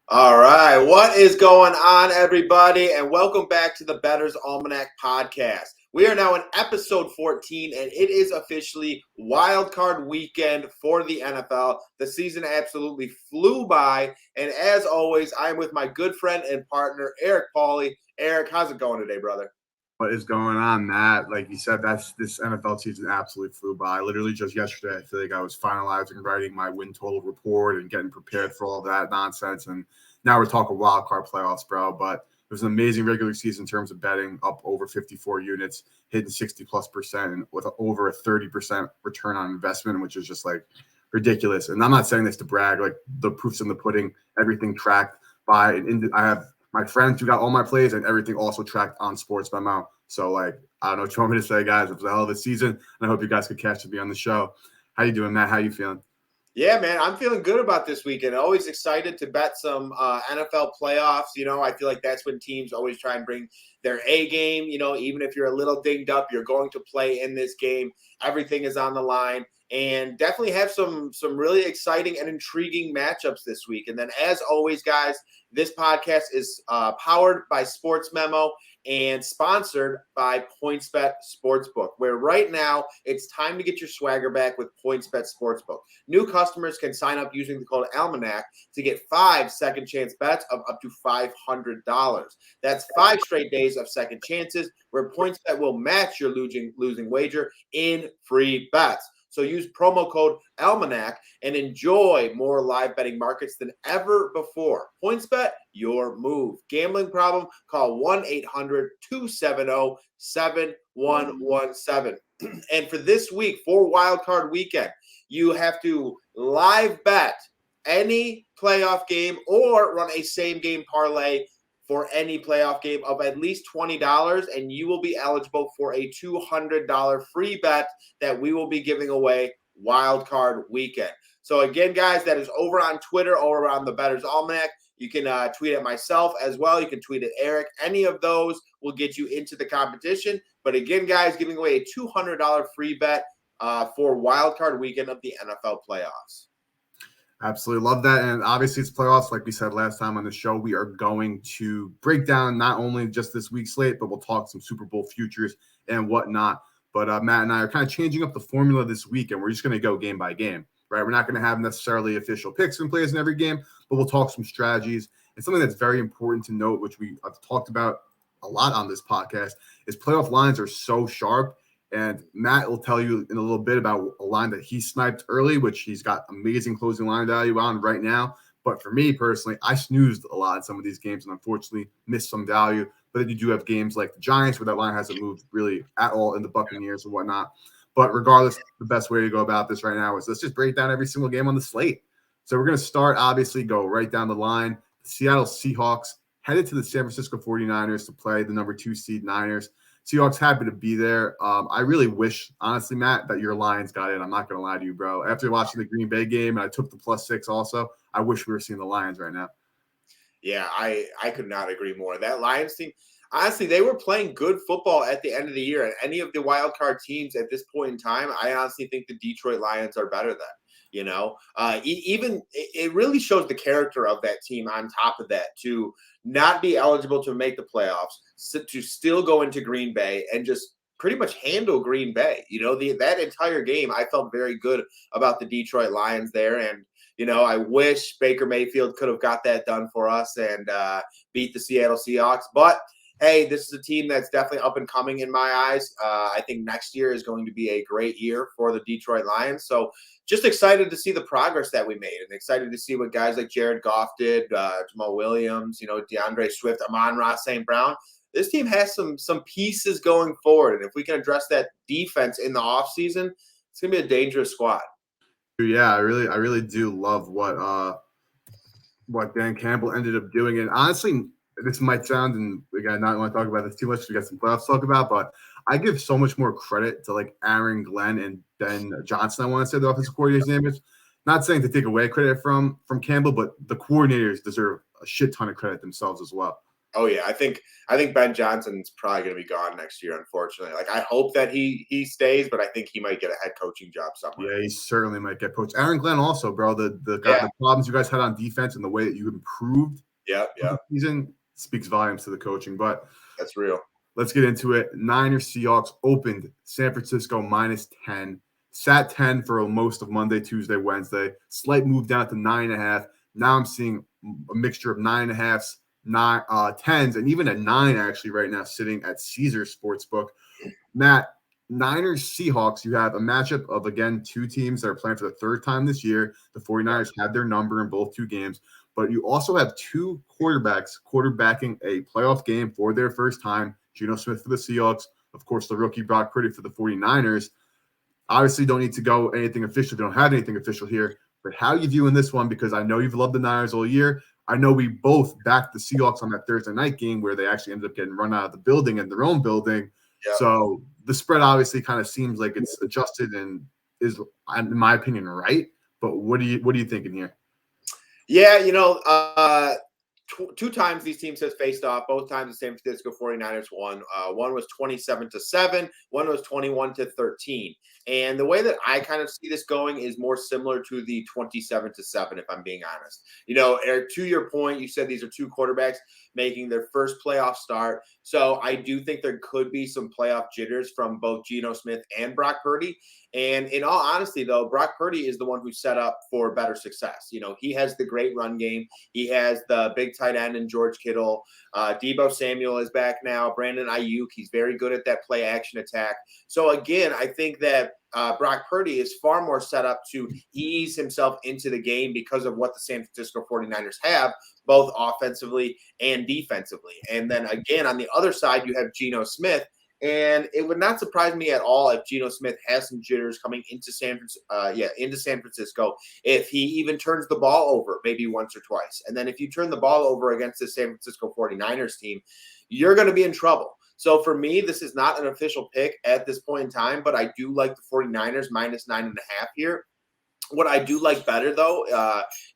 All right. What is going on, everybody? And welcome back to the Bettor's Almanac podcast. We are now in episode 14, and it is officially wild card weekend for the NFL. The season absolutely flew by. And as always, I am with my good friend and partner, Eric Pauly. Eric, how's it going today, brother? What is going on, Matt? Like you said, this NFL season absolutely flew by. Literally just yesterday, I feel like I was finalizing writing my win total report and getting prepared for all that nonsense. And now we're talking wild card playoffs, bro. But it was an amazing regular season in terms of betting, up over 54 units, hitting 60+%, and with over a 30% return on investment, which is just like ridiculous. And I'm not saying this to brag, like the proof's in the pudding, everything tracked by I have my friends who got all my plays and everything also tracked on Sports Memo. So, like, I don't know what you want me to say, guys. It was a hell of a season, and I hope you guys could catch me on the show. How you doing, Matt? How you feeling? Yeah, man, I'm feeling good about this weekend. Always excited to bet some NFL playoffs. I feel like that's when teams always try and bring their A game. Even if you're a little dinged up, you're going to play in this game. Everything is on the line, and definitely have some really exciting and intriguing matchups this week. And then, as always, guys, this podcast is powered by Sports Memo and sponsored by PointsBet Sportsbook, where right now it's time to get your swagger back with PointsBet Sportsbook. New customers can sign up using the code Almanac to get 5 second chance bets of up to $500. That's 5 straight days of second chances where PointsBet will match your losing wager in free bets. So use promo code Almanac and enjoy more live betting markets than ever before. PointsBet, your move. Gambling problem? Call 1-800-270-7117. And for this week, for Wild Card Weekend, you have to live bet any playoff game or run a same game parlay for any playoff game of at least $20, and you will be eligible for a $200 free bet that we will be giving away wild card weekend. So again, guys, that is over on Twitter, over on the Bettor's Almanac. You can tweet at myself as well. You can tweet at Eric. Any of those will get you into the competition. But again, guys, giving away a $200 free bet for wild card weekend of the NFL playoffs. Absolutely love that. And obviously it's playoffs. Like we said last time on the show, we are going to break down not only just this week's slate, but we'll talk some Super Bowl futures and whatnot. But Matt and I are kind of changing up the formula this week, and we're just going to go game by game, right? We're not going to have necessarily official picks and plays in every game, but we'll talk some strategies. And something that's very important to note, which I've talked about a lot on this podcast, is playoff lines are so sharp. And Matt will tell you in a little bit about a line that he sniped early, which he's got amazing closing line value on right now. But for me personally, I snoozed a lot in some of these games and unfortunately missed some value. But then you do have games like the Giants where that line hasn't moved really at all, in the Buccaneers and whatnot. But regardless, the best way to go about this right now is let's just break down every single game on the slate. So we're going to start, obviously, go right down the line. The Seattle Seahawks headed to the San Francisco 49ers to play the number 2 seed Niners. Seahawks happy to be there. I really wish, honestly, Matt, that your Lions got in. I'm not going to lie to you, bro. After watching the Green Bay game, and I took the +6 also, I wish we were seeing the Lions right now. Yeah, I could not agree more. That Lions team, honestly, they were playing good football at the end of the year. And any of the wild card teams at this point in time, I honestly think the Detroit Lions are better than. Even it really shows the character of that team. On top of that, to not be eligible to make the playoffs, to still go into Green Bay and just pretty much handle Green Bay. That entire game, I felt very good about the Detroit Lions there. And I wish Baker Mayfield could have got that done for us and beat the Seattle Seahawks. But hey, this is a team that's definitely up and coming in my eyes. I think next year is going to be a great year for the Detroit Lions. So just excited to see the progress that we made and excited to see what guys like Jared Goff did, Jamal Williams, DeAndre Swift, Amon-Ra St. Brown. This team has some pieces going forward. And if we can address that defense in the offseason, it's going to be a dangerous squad. Yeah, I really do love what Dan Campbell ended up doing. And honestly, this might sound, and again, not want to talk about this too much. We got some playoffs to talk about, but I give so much more credit to like Aaron Glenn and Ben Johnson. I want to say the offensive coordinator's name is. Not saying to take away credit from Campbell, but the coordinators deserve a shit ton of credit themselves as well. Oh yeah, I think Ben Johnson's probably going to be gone next year. Unfortunately, like I hope that he stays, but I think he might get a head coaching job somewhere. Yeah, he certainly might get poached. Aaron Glenn also, bro. The Yeah. problems you guys had on defense and the way that you improved Yeah, the season speaks volumes to the coaching. But that's real. let's get into it. Niners Seahawks opened San Francisco -10, sat 10 for most of Monday, Tuesday, Wednesday. Slight move down to 9.5. Now I'm seeing a mixture of 9.5s, 10s, and even a 9 actually right now sitting at Caesars Sportsbook. Matt, Niners Seahawks, you have a matchup of, again, two teams that are playing for the third time this year. The 49ers had their number in both two games, but you also have two quarterbacks quarterbacking a playoff game for their first time. Geno Smith for the Seahawks, of course, the rookie Brock Purdy for the 49ers. Obviously, don't need to go anything official. They don't have anything official here. But how are you viewing this one? Because I know you've loved the Niners all year. I know we both backed the Seahawks on that Thursday night game where they actually ended up getting run out of the building in their own building. Yeah. So the spread obviously kind of seems like it's adjusted and is, in my opinion, right. But what are you thinking here? Yeah, two times these teams have faced off. Both times the San Francisco 49ers won. One was 27-7. One was 21-13. And the way that I kind of see this going is more similar to the 27-7, if I'm being honest. Eric, to your point, you said these are two quarterbacks making their first playoff start. So I do think there could be some playoff jitters from both Geno Smith and Brock Purdy. And in all honesty, though, Brock Purdy is the one who's set up for better success. He has the great run game. He has the big tight end in George Kittle. Deebo Samuel is back now. Brandon Ayuk, he's very good at that play action attack. So again, I think that Brock Purdy is far more set up to ease himself into the game because of what the San Francisco 49ers have, both offensively and defensively. And then again, on the other side, you have Geno Smith. And it would not surprise me at all if Geno Smith has some jitters coming into San Francisco, if he even turns the ball over maybe once or twice. And then if you turn the ball over against the San Francisco 49ers team, you're going to be in trouble. So for me, this is not an official pick at this point in time, but I do like the 49ers -9.5 here. What I do like better, though,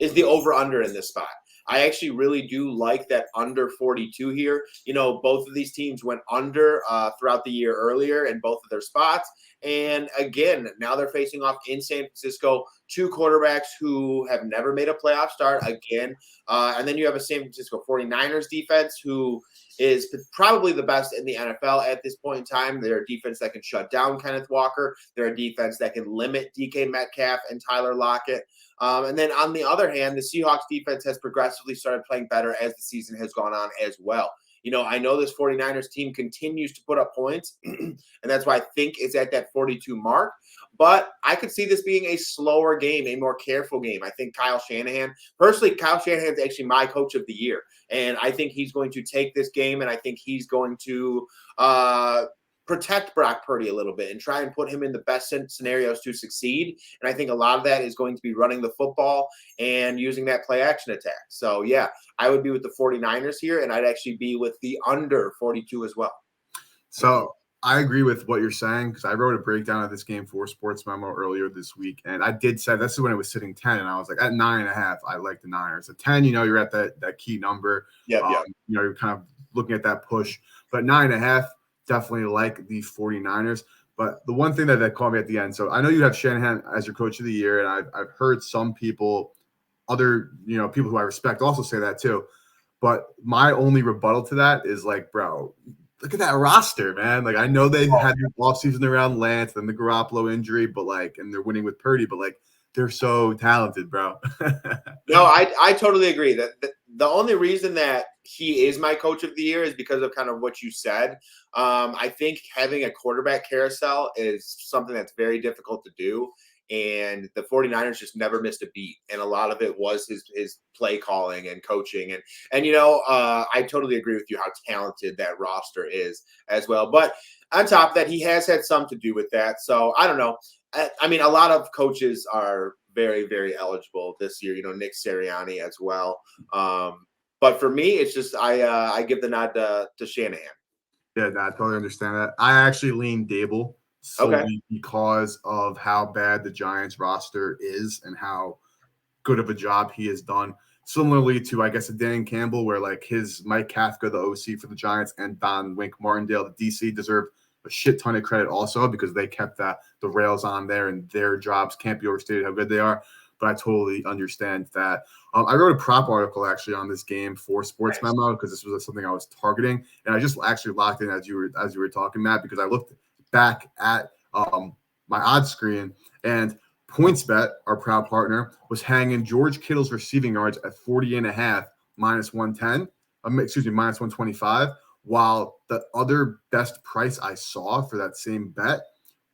is the over-under in this spot. I actually really do like that under 42 here. Both of these teams went under throughout the year earlier in both of their spots. And again, now they're facing off in San Francisco, two quarterbacks who have never made a playoff start again. And then you have a San Francisco 49ers defense who is probably the best in the NFL at this point in time. They're a defense that can shut down Kenneth Walker. They're a defense that can limit DK Metcalf and Tyler Lockett. And then on the other hand, the Seahawks defense has progressively started playing better as the season has gone on as well. I know this 49ers team continues to put up points, and that's why I think it's at that 42 mark. But I could see this being a slower game, a more careful game. I think Kyle Shanahan's actually my coach of the year. And I think he's going to take this game, and I think he's going to protect Brock Purdy a little bit and try and put him in the best scenarios to succeed. And I think a lot of that is going to be running the football and using that play action attack. So, yeah, I would be with the 49ers here, and I'd actually be with the under 42 as well. So I agree with what you're saying because I wrote a breakdown of this game for Sports Memo earlier this week. And I did say this is when it was sitting 10. And I was like, at 9.5, I like the Niners. At 10, you're at that key number. Yeah. You're kind of looking at that push. But 9.5, definitely like the 49ers. But the one thing that caught me at the end, so I know you have Shanahan as your coach of the year, and I've heard some people, other people who I respect also say that too. But my only rebuttal to that is like, bro, look at that roster, man. Like, I know they had the offseason around Lance and the Garoppolo injury, but and they're winning with Purdy, but they're so talented, bro. No, I totally agree that the only reason that he is my coach of the year is because of kind of what you said. I think having a quarterback carousel is something that's very difficult to do. And the 49ers just never missed a beat. And a lot of it was his play calling and coaching. And I totally agree with you how talented that roster is as well. But on top of that, he has had some to do with that. So I don't know. I mean, a lot of coaches are very, very eligible this year. Nick Sirianni as well. But for me, it's just I give the nod to Shanahan. Yeah, I totally understand that. I actually lean Dable solely because of how bad the Giants roster is and how good of a job he has done. similarly to, I guess, a Dan Campbell, where like his Mike Kafka, the OC for the Giants, and Don Wink Martindale, the DC, deserve a shit ton of credit also because they kept the rails on there, and their jobs can't be overstated how good they are. But I totally understand that. I wrote a prop article actually on this game for Sports Memo because this was something I was targeting, and I just actually locked in as you were talking, Matt, because I looked back at my odds screen, and PointsBet, our proud partner, was hanging George Kittle's receiving yards at 40.5 minus 110. Minus 125. While the other best price I saw for that same bet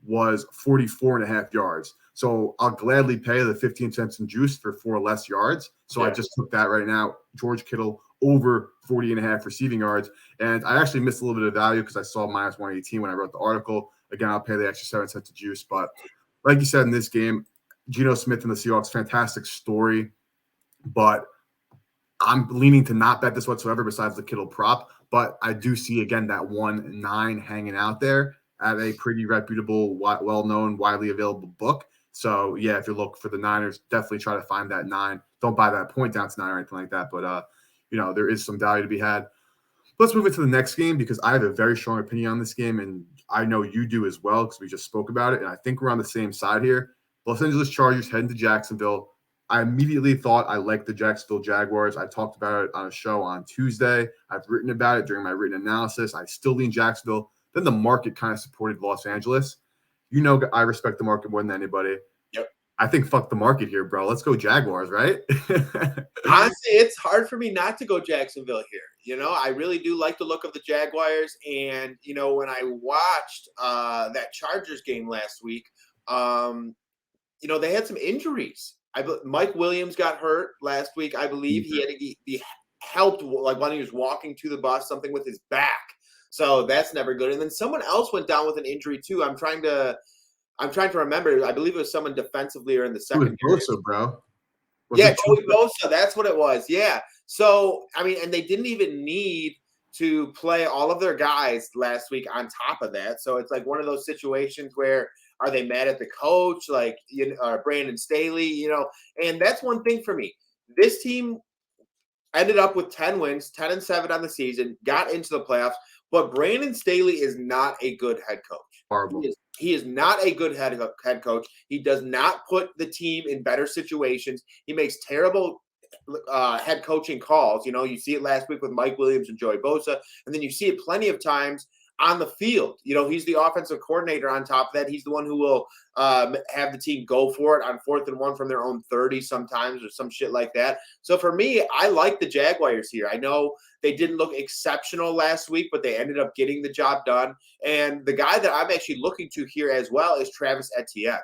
was 44.5 yards. So I'll gladly pay the 15 cents in juice for 4 less yards. So I just took that right now. George Kittle over 40.5 receiving yards. And I actually missed a little bit of value because I saw minus 118 when I wrote the article. Again, I'll pay the extra 7 cents of juice. But like you said, in this game, Geno Smith and the Seahawks, fantastic story. But I'm leaning to not bet this whatsoever besides the Kittle prop. But I do see, again, that 1-9 hanging out there at a pretty reputable, well-known, widely available book. So, yeah, if you're looking for the Niners, definitely try to find that 9. Don't buy that point down to 9 or anything like that. But, there is some value to be had. Let's move into the next game because I have a very strong opinion on this game, and I know you do as well because we just spoke about it, and I think we're on the same side here. Los Angeles Chargers heading to Jacksonville. I immediately thought I liked the Jacksonville Jaguars. I talked about it on a show on Tuesday. I've written about it during my written analysis. I still lean Jacksonville. Then the market kind of supported Los Angeles. I respect the market more than anybody. Yep. I think fuck the market here, bro. Let's go Jaguars, right? Honestly, it's hard for me not to go Jacksonville here. I really do like the look of the Jaguars. And, when I watched that Chargers game last week, they had some injuries. Mike Williams got hurt last week. I believe he had to be helped, like when he was walking to the bus, something with his back. So that's never good. And then someone else went down with an injury too. I'm trying to remember. I believe it was someone defensively or in the secondary. Bosa, bro. Joey Bosa. That's what it was. Yeah. So, and they didn't even need to play all of their guys last week on top of that. So it's like one of those situations where, are they mad at the coach, like Brandon Staley, And that's one thing for me. This team ended up with 10 wins, 10-7 on the season, got into the playoffs, but Brandon Staley is not a good head coach. Horrible. He is not a good head coach. He does not put the team in better situations. He makes terrible head coaching calls. You see it last week with Mike Williams and Joey Bosa, and then you see it plenty of times on the field. He's the offensive coordinator on top of that. He's the one who will have the team go for it on 4th and 1 from their own 30 sometimes or some shit like that. So for me, I like the Jaguars here. I know they didn't look exceptional last week, but they ended up getting the job done. And the guy that I'm actually looking to here as well is Travis Etienne.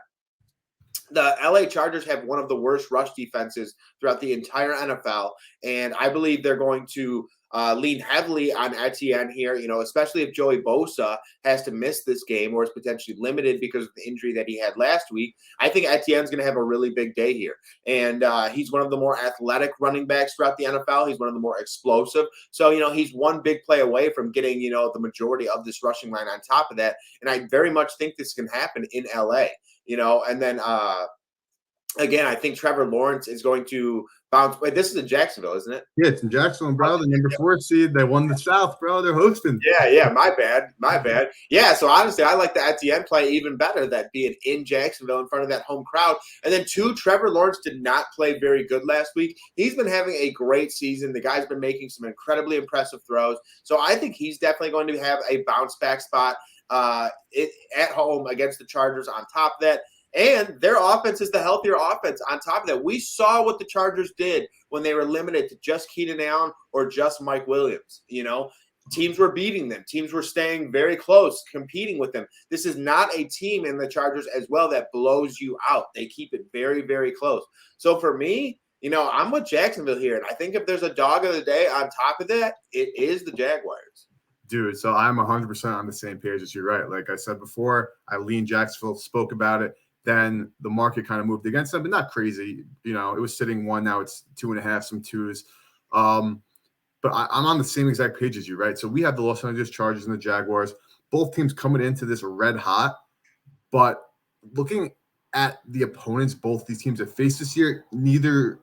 The LA Chargers have one of the worst rush defenses throughout the entire NFL, and I believe they're going to lean heavily on Etienne here, especially if Joey Bosa has to miss this game or is potentially limited because of the injury that he had last week. I think Etienne's going to have a really big day here. And he's one of the more athletic running backs throughout the NFL. He's one of the more explosive. So, he's one big play away from getting, the majority of this rushing line on top of that. And I very much think this can happen in LA, and then again, I think Trevor Lawrence is going to bounce. Wait, this is in Jacksonville, isn't it? Yeah, it's in Jacksonville, bro. The number 4 seed. They won the South, bro. They're hosting. Yeah. My bad. Yeah, so honestly, I like the Etienne play even better, that being in Jacksonville in front of that home crowd. And then 2, Trevor Lawrence did not play very good last week. He's been having a great season. The guy's been making some incredibly impressive throws. So I think he's definitely going to have a bounce back spot at home against the Chargers on top of that. And their offense is the healthier offense on top of that. We saw what the Chargers did when they were limited to just Keenan Allen or just Mike Williams. Teams were beating them. Teams were staying very close, competing with them. This is not a team in the Chargers as well that blows you out. They keep it very, very close. So for me, I'm with Jacksonville here. And I think if there's a dog of the day on top of that, it is the Jaguars. Dude, so I'm 100% on the same page as you're right. Like I said before, I lean Jacksonville, spoke about it. Then the market kind of moved against them, but not crazy. It was sitting 1. Now it's 2.5, some 2s. But I'm on the same exact page as you, right? So we have the Los Angeles Chargers and the Jaguars, both teams coming into this red hot. But looking at the opponents both these teams have faced this year, neither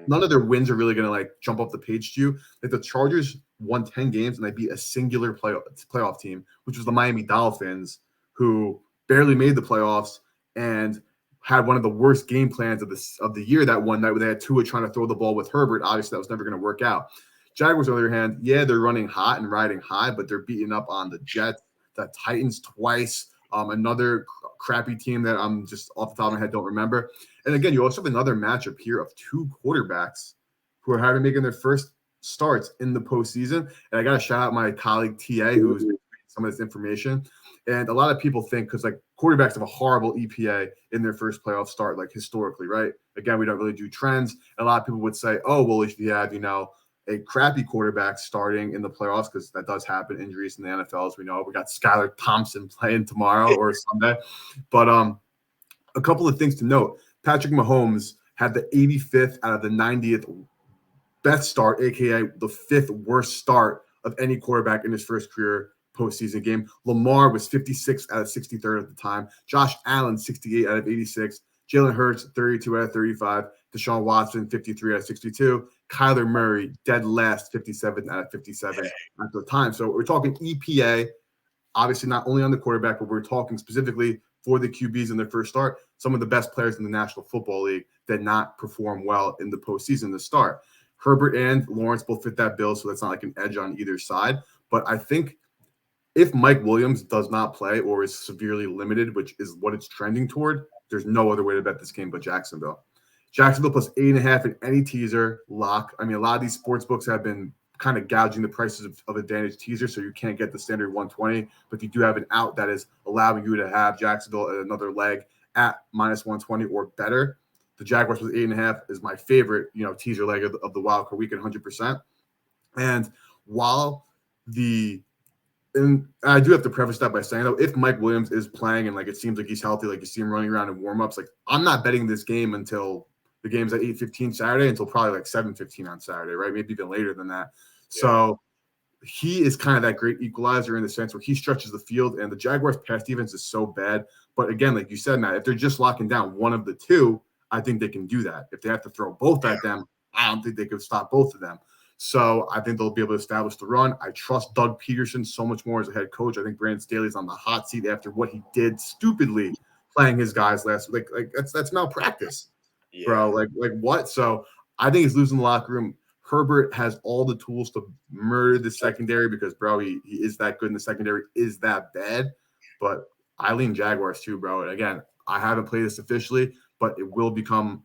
none of their wins are really going to like jump off the page to you. Like the Chargers won 10 games and they beat a singular playoff team, which was the Miami Dolphins, who barely made the playoffs and had one of the worst game plans of the year that one night where they had Tua trying to throw the ball with Herbert. Obviously, that was never going to work out. Jaguars, on the other hand, yeah, they're running hot and riding high, but they're beating up on the Jets, the Titans twice, another crappy team that I'm just off the top of my head don't remember. And again, you also have another matchup here of two quarterbacks who are having making their first starts in the postseason. And I got to shout out my colleague TA, who's some of this information. And a lot of people think because like quarterbacks have a horrible EPA in their first playoff start, like historically, right? Again, we don't really do trends. A lot of people would say, oh, well, if you have, a crappy quarterback starting in the playoffs, because that does happen, injuries in the NFL, as we know. We got Skylar Thompson playing tomorrow or Sunday. But a couple of things to note. Patrick Mahomes had the 85th out of the 90th best start, aka the 5th worst start of any quarterback in his first career postseason game. Lamar was 56th out of 63rd at the time. Josh Allen, 68 out of 86. Jalen Hurts, 32 out of 35. Deshaun Watson, 53 out of 62. Kyler Murray, dead last, 57 out of 57 at the time. So we're talking EPA, obviously not only on the quarterback, but we're talking specifically for the QBs in their first start. Some of the best players in the National Football League did not perform well in the postseason to start. Herbert and Lawrence both fit that bill, so that's not like an edge on either side. But I think if Mike Williams does not play or is severely limited, which is what it's trending toward, there's no other way to bet this game but Jacksonville. Jacksonville plus 8.5 in any teaser lock. I mean, a lot of these sports books have been kind of gouging the prices of advantage teaser, so you can't get the standard 120. But if you do have an out that is allowing you to have Jacksonville at another leg at minus 120 or better, the Jaguars plus 8.5 is my favorite, teaser leg of the wild card weekend, 100%. And while and I do have to preface that by saying, though, if Mike Williams is playing and, like, it seems like he's healthy, like you see him running around in warm-ups, like, I'm not betting this game until the game's at 8:15 Saturday until probably, like, 7:15 on Saturday, right? Maybe even later than that. Yeah. So he is kind of that great equalizer in the sense where he stretches the field, and the Jaguars' pass defense is so bad. But, again, like you said, Matt, if they're just locking down one of the two, I think they can do that. If they have to throw both at them, I don't think they could stop both of them. So I think they'll be able to establish the run. I trust Doug Peterson so much more as a head coach. I think Brandon Staley's on the hot seat after what he did stupidly playing his guys last week. Like that's malpractice, bro. Like what? So I think he's losing the locker room. Herbert has all the tools to murder the secondary because, bro, he is that good in the secondary, is that bad. But I lean Jaguars too, bro. And again, I haven't played this officially, but it will become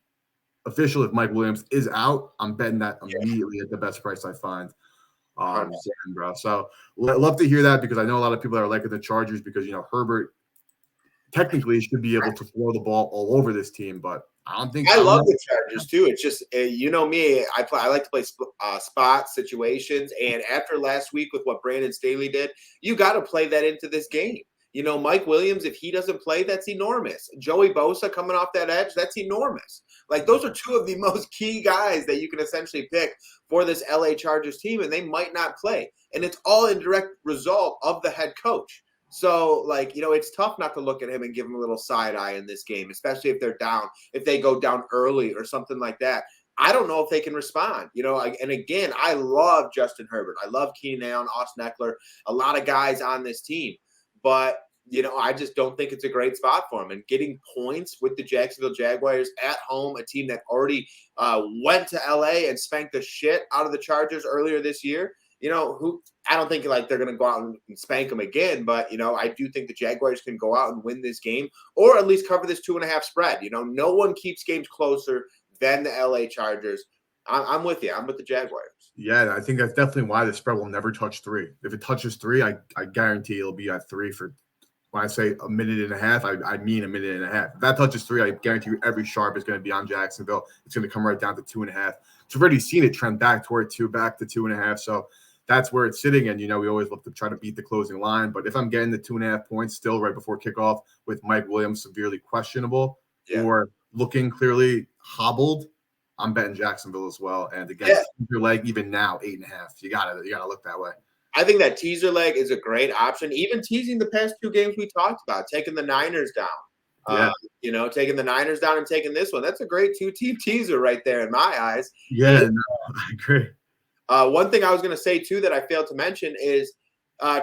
official if Mike Williams is out. I'm betting that immediately at the best price I find. Bro. So love to hear that because I know a lot of people are liking the Chargers because, Herbert technically should be able to throw the ball all over this team, but I don't think I love the Chargers too. It's just me. I like to play spot situations, and after last week with what Brandon Staley did, you got to play that into this game. Mike Williams, if he doesn't play, that's enormous. Joey Bosa coming off that edge, that's enormous. Like, those are two of the most key guys that you can essentially pick for this LA Chargers team, and they might not play. And it's all in direct result of the head coach. So, it's tough not to look at him and give him a little side eye in this game, especially if they're down, if they go down early or something like that. I don't know if they can respond, and again, I love Justin Herbert. I love Keenan Allen, Austin Eckler, a lot of guys on this team. But, I just don't think it's a great spot for him. And getting points with the Jacksonville Jaguars at home, a team that already went to LA and spanked the shit out of the Chargers earlier this year, I don't think they're going to go out and spank them again. But, I do think the Jaguars can go out and win this game or at least cover this 2.5 spread. No one keeps games closer than the LA Chargers. I'm with you. I'm with the Jaguars. Yeah, I think that's definitely why the spread will never touch 3. If it touches 3, I guarantee it'll be at 3 for, when I say a minute and a half, I mean a minute and a half. If that touches 3, I guarantee you every sharp is going to be on Jacksonville. It's going to come right down to 2.5. We've already seen it trend back toward 2, back to 2.5. So that's where it's sitting. And, we always look to try to beat the closing line. But if I'm getting the 2.5 points still right before kickoff with Mike Williams severely questionable or looking clearly hobbled, I'm betting Jacksonville as well. And again, your leg even now, 8.5. You gotta look that way. I think that teaser leg is a great option. Even teasing the past 2 games we talked about, taking the Niners down. Yeah. Taking the Niners down and taking this one. That's a great two-team teaser right there in my eyes. Yeah, And, no, I agree. one thing I was going to say too that I failed to mention is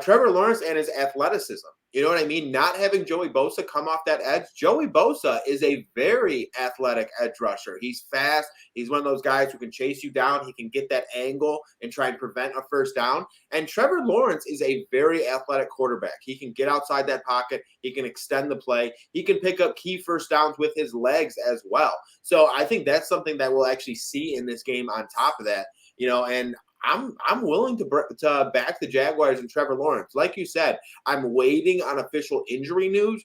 Trevor Lawrence and his athleticism. You know what I mean? Not having Joey Bosa come off that edge. Joey Bosa is a very athletic edge rusher. He's fast. He's one of those guys who can chase you down. He can get that angle and try and prevent a first down. And Trevor Lawrence is a very athletic quarterback. He can get outside that pocket. He can extend the play. He can pick up key first downs with his legs as well. So I think that's something that we'll actually see in this game on top of that. And I'm willing to back the Jaguars and Trevor Lawrence. Like you said, I'm waiting on official injury news,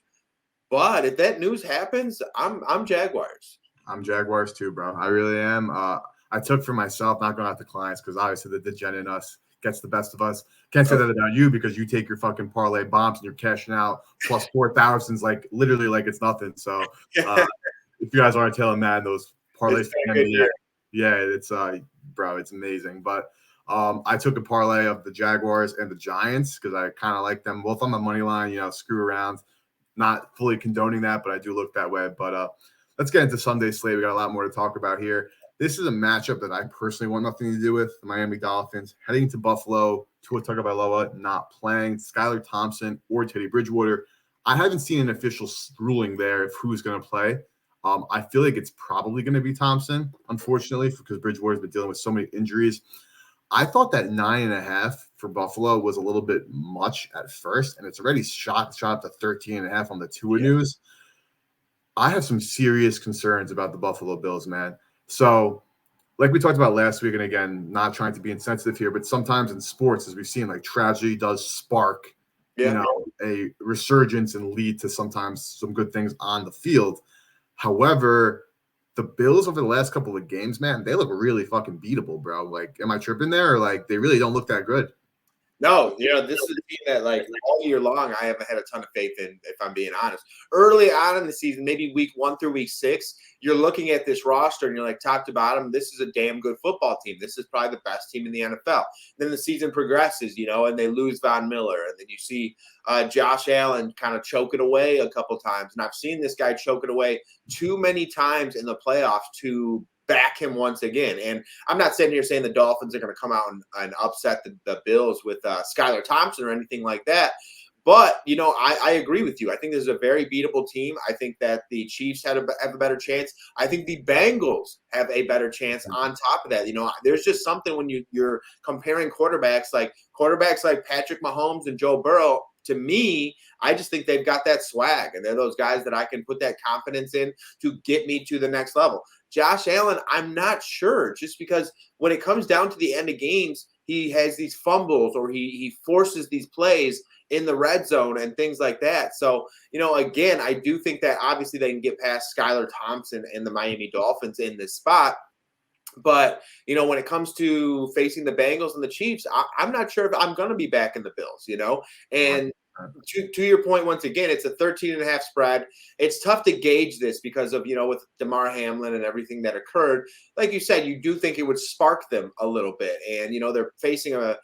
but if that news happens, I'm Jaguars. I'm Jaguars too, bro. I really am. I took for myself, not going out to clients, because obviously the degen in us gets the best of us. Can't say that about you because you take your fucking parlay bombs and you're cashing out plus 4,000s like literally like it's nothing. So if you guys aren't telling Matt those parlays, yeah, it's bro, it's amazing. But I took a parlay of the Jaguars and the Giants because I kind of like them both on the money line. Screw around. Not fully condoning that, but I do look that way. But let's get into Sunday slate. We got a lot more to talk about here. This is a matchup that I personally want nothing to do with. The Miami Dolphins heading to Buffalo. Tua Tagovailoa not playing. Skylar Thompson or Teddy Bridgewater. I haven't seen an official ruling there of who's going to play. I feel like it's probably going to be Thompson, unfortunately, because Bridgewater's been dealing with so many injuries. I thought that 9.5 for Buffalo was a little bit much at first, and it's already shot up to 13.5 on the Tua news. I have some serious concerns about the Buffalo Bills, man. So, like we talked about last week, and again, not trying to be insensitive here, but sometimes in sports, as we've seen, like tragedy does spark, a resurgence and lead to sometimes some good things on the field. However, the Bills over the last couple of games, man, they look really fucking beatable, bro. Like, am I tripping there? Or like they really don't look that good? No, this is a team that like all year long I haven't had a ton of faith in, if I'm being honest. Early on in the season, maybe week 1 through week 6, you're looking at this roster and you're like top to bottom, this is a damn good football team. This is probably the best team in the NFL. Then the season progresses, and they lose Von Miller, and then you see Josh Allen kind of choke it away a couple times. And I've seen this guy choke it away too many times in the playoffs to back him once again. And I'm not sitting here saying the Dolphins are going to come out and upset the Bills with Skylar Thompson or anything like that. But, I agree with you. I think this is a very beatable team. I think that the Chiefs have a better chance. I think the Bengals have a better chance on top of that. There's just something when you're comparing quarterbacks like Patrick Mahomes and Joe Burrow. To me, I just think they've got that swag, and they're those guys that I can put that confidence in to get me to the next level. Josh Allen, I'm not sure, just because when it comes down to the end of games, he has these fumbles or he forces these plays in the red zone and things like that. So, again, I do think that obviously they can get past Skylar Thompson and the Miami Dolphins in this spot. But, when it comes to facing the Bengals and the Chiefs, I'm not sure if I'm going to be back in the Bills, and to your point, once again, it's a 13.5 spread. It's tough to gauge this because of, with DeMar Hamlin and everything that occurred. Like you said, you do think it would spark them a little bit. And, they're facing a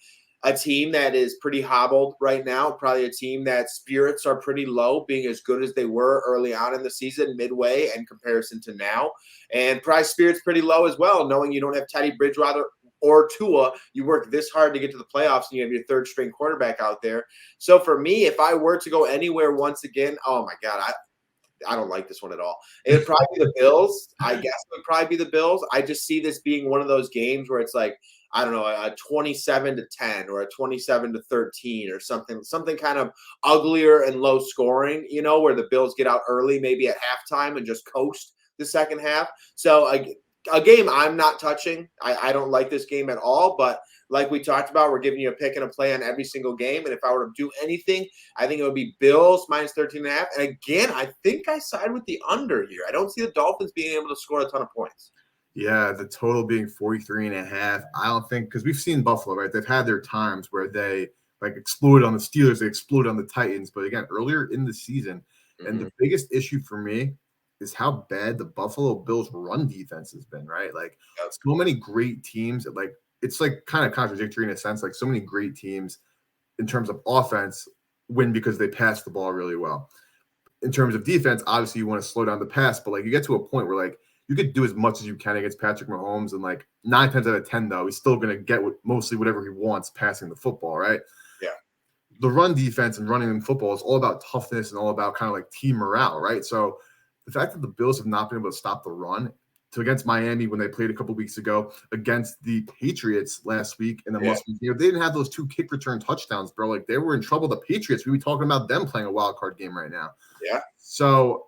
team that is pretty hobbled right now, probably a team that spirits are pretty low, being as good as they were early on in the season, midway in comparison to now. And probably spirits pretty low as well, knowing you don't have Teddy Bridgewater or Tua. You work this hard to get to the playoffs, and you have your third string quarterback out there. So for me, if I were to go anywhere once again, oh my God, I don't like this one at all. It would probably be the Bills. I guess it would probably be the Bills. I just see this being one of those games where it's like, I don't know, a 27-10 or a 27-13 or something kind of uglier and low scoring, where the Bills get out early, maybe at halftime and just coast the second half. So a game I'm not touching. I don't like this game at all, but like we talked about, we're giving you a pick and a play on every single game. And if I were to do anything, I think it would be Bills minus 13.5. And again, I think I side with the under here. I don't see the Dolphins being able to score a ton of points. Yeah, the total being 43.5. I don't think, because we've seen Buffalo, right? They've had their times where they like exploded on the Steelers, they exploded on the Titans. But again, earlier in the season, and the biggest issue for me is how bad the Buffalo Bills run defense has been, right? Like so many great teams, like it's like kind of contradictory in a sense. Like so many great teams in terms of offense win because they pass the ball really well. in terms of defense, obviously you want to slow down the pass, but like you get to a point where like you could do as much as you can against Patrick Mahomes, and like 9 times out of 10, though, he's still going to get mostly whatever he wants passing the football, right? Yeah. The run defense and running in football is all about toughness and all about kind of like team morale, right? So the fact that the Bills have not been able to stop the run to against Miami when they played a couple weeks ago, against the Patriots last week in the Mustang, they didn't have those 2 kick return touchdowns, bro. Like they were in trouble. The Patriots, we were talking about them playing a wild card game right now. Yeah. So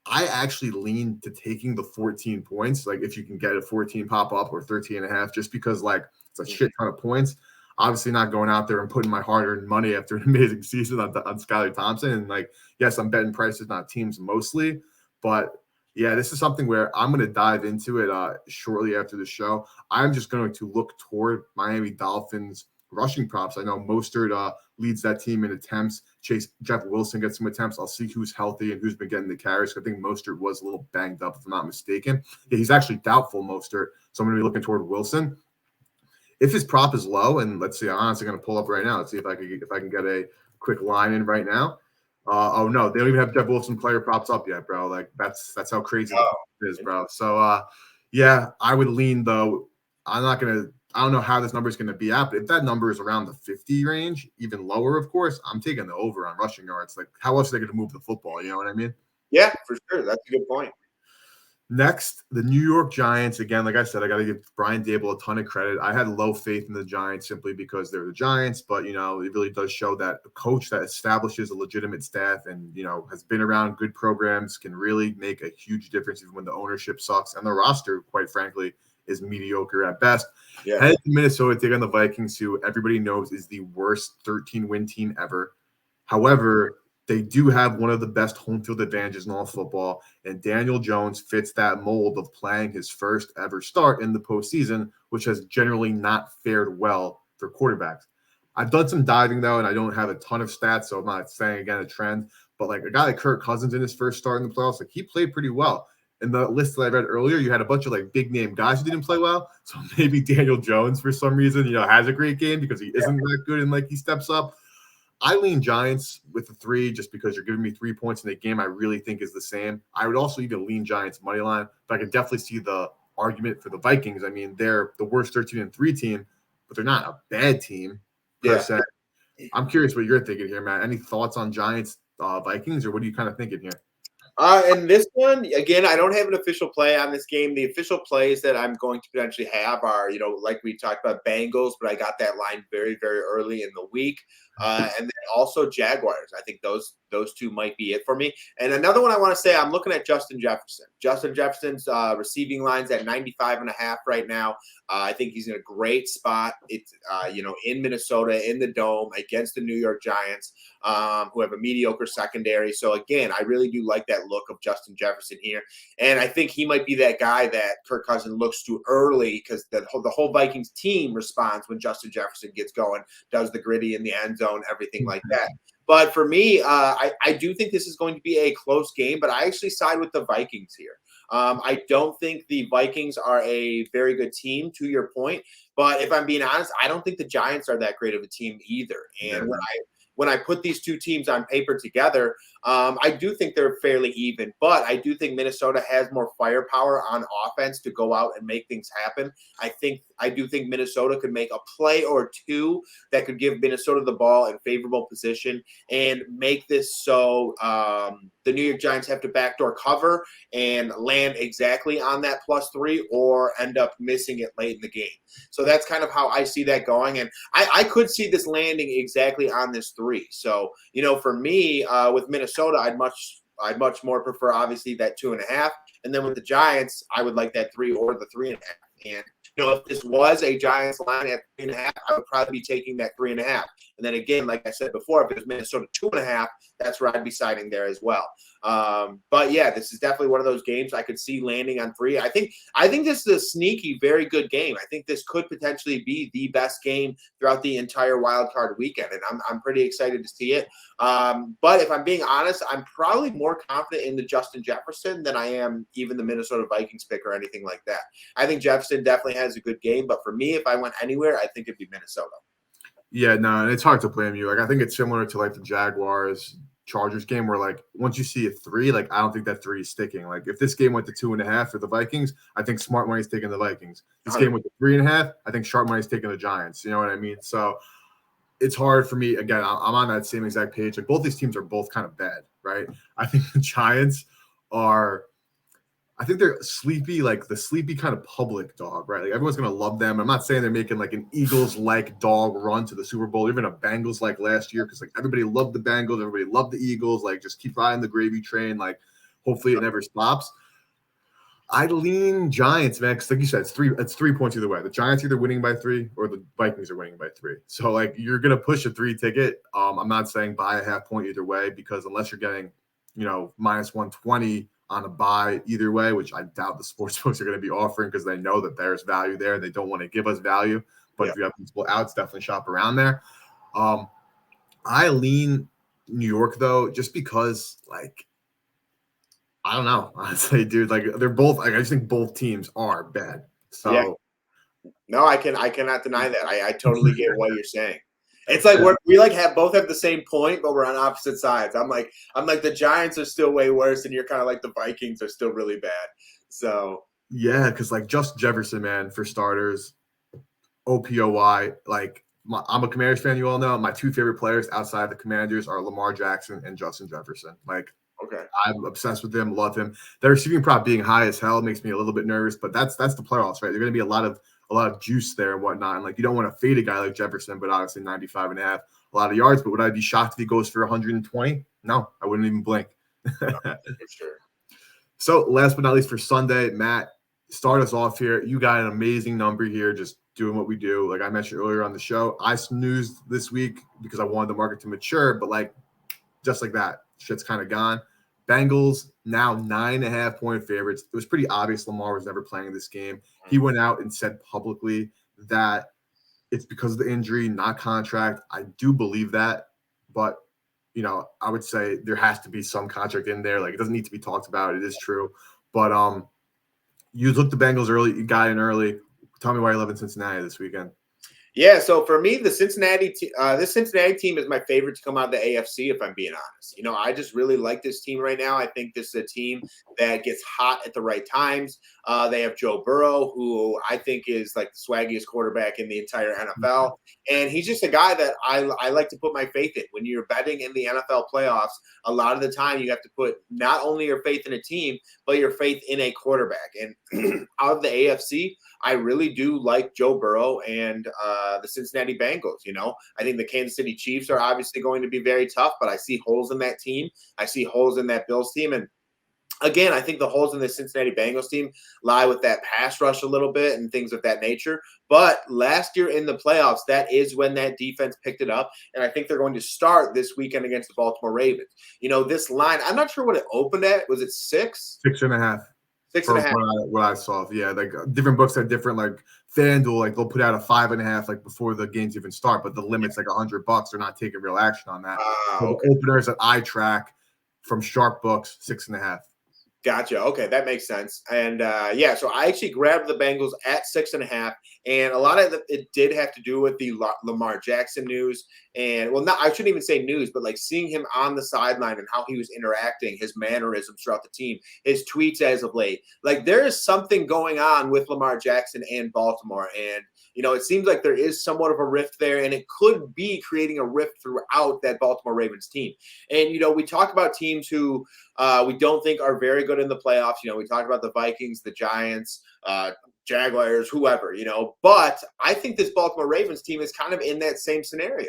I actually lean to taking the 14 points. Like if you can get a 14 pop up or 13 and a half, just because like it's a shit ton of points. Obviously not going out there and putting my hard-earned money after an amazing season on Skylar Thompson. And like, yes, I'm betting prices, not teams mostly, but yeah, this is something where I'm going to dive into it shortly after the show. I'm just going to look toward Miami Dolphins rushing props. I know Mostert leads that team in attempts. Jeff Wilson gets some attempts. I'll see who's healthy and who's been getting the carries. I think Mostert was a little banged up, if I'm not mistaken. Yeah, he's actually doubtful, Mostert. So I'm going to be looking toward Wilson. If his prop is low, and let's see, I'm honestly going to pull up right now. Let's see if I can get a quick line in right now. Oh no, they don't even have Jeff Wilson player props up yet, bro. Like that's how crazy it is, bro. So yeah, I would lean though. I don't know how this number is gonna be at, but if that number is around the 50 range, even lower, of course, I'm taking the over on rushing yards. Like how else are they gonna move the football? You know what I mean? Yeah, for sure. That's a good point. Next, the New York Giants. Again, like I said, I got to give Brian Daboll a ton of credit. I had low faith in the Giants simply because they're the Giants, but, it really does show that a coach that establishes a legitimate staff and, has been around good programs can really make a huge difference even when the ownership sucks and the roster, quite frankly, is mediocre at best. Yeah. Headed to Minnesota, take on the Vikings, who everybody knows is the worst 13-win team ever. However, they do have one of the best home field advantages in all football, and Daniel Jones fits that mold of playing his first ever start in the postseason, which has generally not fared well for quarterbacks. I've done some diving, though, and I don't have a ton of stats, so I'm not saying, again, a trend. But like a guy like Kirk Cousins in his first start in the playoffs, like he played pretty well. In the list that I read earlier, you had a bunch of like big name guys who didn't play well. So maybe Daniel Jones, for some reason, has a great game because he isn't that good and like he steps up. I lean Giants with the 3 just because you're giving me 3 points in a game I really think is the same. I would also even lean Giants money line, but I could definitely see the argument for the Vikings. I mean, they're the worst 13-3 team, but they're not a bad team per se. I'm curious what you're thinking here, Matt. Any thoughts on Giants Vikings, or what are you kind of thinking here? And this one, again, I don't have an official play on this game. The official plays that I'm going to potentially have are, like we talked about Bengals, but I got that line very, very early in the week. And then also Jaguars. I think those 2 might be it for me. And another one I want to say, I'm looking at Justin Jefferson. Justin Jefferson's receiving line's at 95.5 right now. I think he's in a great spot. It's, in Minnesota, in the Dome, against the New York Giants, who have a mediocre secondary. So, again, I really do like that look of Justin Jefferson here. And I think he might be that guy that Kirk Cousins looks to early because the whole Vikings team responds when Justin Jefferson gets going, does the gritty in the end zone, everything like that. But for me, I do think this is going to be a close game, but I actually side with the Vikings here. I don't think the Vikings are a very good team, to your point. But if I'm being honest, I don't think the Giants are that great of a team either. And when I put these 2 teams on paper together, I do think they're fairly even. But I do think Minnesota has more firepower on offense to go out and make things happen. I do think Minnesota could make a play or 2 that could give Minnesota the ball in favorable position and make this so the New York Giants have to backdoor cover and land exactly on that +3 or end up missing it late in the game. So that's kind of how I see that going. And I could see this landing exactly on this 3. So, for me, with Minnesota, I'd much more prefer, obviously, that 2.5. And then with the Giants, I would like that 3 or the 3.5. And if this was a Giants line at 3.5, I would probably be taking that 3.5. And then again, like I said before, if it was Minnesota 2.5, that's where I'd be siding there as well. But yeah, this is definitely one of those games I could see landing on 3. I think this is a sneaky, very good game. I think this could potentially be the best game throughout the entire wild card weekend, and I'm pretty excited to see it. But if I'm being honest, I'm probably more confident in the Justin Jefferson than I am even the Minnesota Vikings pick or anything like that. I think Jefferson definitely has a good game, but for me, if I went anywhere, I think it'd be Minnesota. Yeah, no, and it's hard to blame you. Like I think it's similar to like the Jaguars Chargers game where like once you see a 3, like I don't think that 3 is sticking. Like if this game went to 2.5 for the Vikings, I think smart money's taking the Vikings. This game went to 3.5, I think sharp money's taking the Giants. You know what I mean? So it's hard for me. Again, I'm on that same exact page. Like both these teams are both kind of bad, right? I think the Giants are. I think they're sleepy, like the sleepy kind of public dog, right? Like everyone's gonna love them. I'm not saying they're making like an Eagles-like dog run to the Super Bowl, even a Bengals like last year, because like everybody loved the Bengals, everybody loved the Eagles. Like just keep riding the gravy train. Like hopefully it never stops. I lean Giants, man, because like you said, it's 3 points either way. The Giants either winning by 3 or the Vikings are winning by 3. So like you're gonna push a 3 ticket. I'm not saying buy a half point either way, because unless you're getting, minus 120 on a buy either way, which I doubt the sports books are going to be offering because they know that there's value there. They don't want to give us value. But if you have multiple outs, definitely shop around there. I lean New York, though, just because, like, I don't know. Honestly, dude, like, they're both, like, I just think both teams are bad. So, no, I cannot deny that. I totally get what you're saying. It's like we like both have the same point, but we're on opposite sides. I'm like the Giants are still way worse, and you're kind of like the Vikings are still really bad. So yeah, because like Justin Jefferson, man, for starters, OPOY. Like I'm a Commanders fan, you all know. My 2 favorite players outside the Commanders are Lamar Jackson and Justin Jefferson. Like, okay, I'm obsessed with him, love him. Their receiving prop being high as hell makes me a little bit nervous, but that's the playoffs, right? There's going to be a lot of juice there and whatnot. And like you don't want to fade a guy like Jefferson, but obviously 95.5, a lot of yards. But would I be shocked if he goes for 120? No, I wouldn't even blink. no, for sure. So last but not least for Sunday, Matt, start us off here. You got an amazing number here, just doing what we do. Like I mentioned earlier on the show, I snoozed this week because I wanted the market to mature, but like just like that, shit's kind of gone. Bengals now 9.5 point favorites. It was pretty obvious Lamar was never playing this game. He went out and said publicly that it's because of the injury, not contract. I do believe that, but I would say there has to be some contract in there. Like it doesn't need to be talked about. It is true, but you took the Bengals early. You got in early. Tell me why you live in Cincinnati this weekend. Yeah, so for me, this Cincinnati team is my favorite to come out of the AFC, if I'm being honest. I just really like this team right now. I think this is a team that gets hot at the right times. They have Joe Burrow, who I think is like the swaggiest quarterback in the entire NFL. And he's just a guy that I like to put my faith in. When you're betting in the NFL playoffs, a lot of the time you have to put not only your faith in a team, but your faith in a quarterback. And out of the AFC, I really do like Joe Burrow and the Cincinnati Bengals. I think the Kansas City Chiefs are obviously going to be very tough, but I see holes in that team. I see holes in that Bills team. And again, I think the holes in the Cincinnati Bengals team lie with that pass rush a little bit and things of that nature. But last year in the playoffs, that is when that defense picked it up. And I think they're going to start this weekend against the Baltimore Ravens. This line, I'm not sure what it opened at. Was it 6? 6.5. 6.5. What I saw, yeah, like different books have different, like FanDuel, like they'll put out a 5.5 like before the games even start, but the limit's like $100. They're not taking real action on that. So Okay. the openers that I track from Sharp Books 6.5. Gotcha. Okay, that makes sense. And so I actually grabbed the Bengals at 6.5, and a lot of it did have to do with the Lamar Jackson news. And I shouldn't even say news, but like seeing him on the sideline and how he was interacting, his mannerisms throughout the team, his tweets as of late. Like there is something going on with Lamar Jackson and Baltimore, and it seems like there is somewhat of a rift there, and it could be creating a rift throughout that Baltimore Ravens team. And we talk about teams who we don't think are very good in the playoffs. We talked about the Vikings, the Giants, Jaguars, whoever, but I think this Baltimore Ravens team is kind of in that same scenario.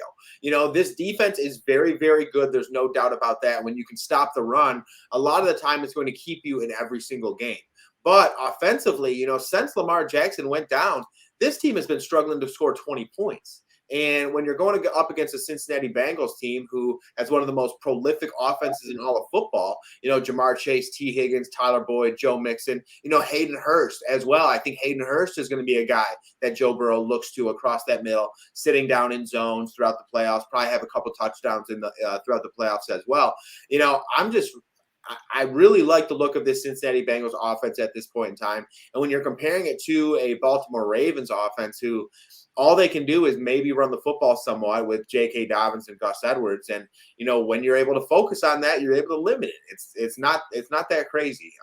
This defense is very, very good. There's no doubt about that. When you can stop the run, a lot of the time it's going to keep you in every single game. But offensively, since Lamar Jackson went down, this team has been struggling to score 20 points. And when you're going to go up against a Cincinnati Bengals team who has one of the most prolific offenses in all of football, Jamar Chase, T. Higgins, Tyler Boyd, Joe Mixon, Hayden Hurst as well. I think Hayden Hurst is going to be a guy that Joe Burrow looks to across that middle, sitting down in zones throughout the playoffs, probably have a couple touchdowns in the throughout the playoffs as well. I really like the look of this Cincinnati Bengals offense at this point in time. And when you're comparing it to a Baltimore Ravens offense, who all they can do is maybe run the football somewhat with J.K. Dobbins and Gus Edwards, and when you're able to focus on that, you're able to limit it. It's not that crazy.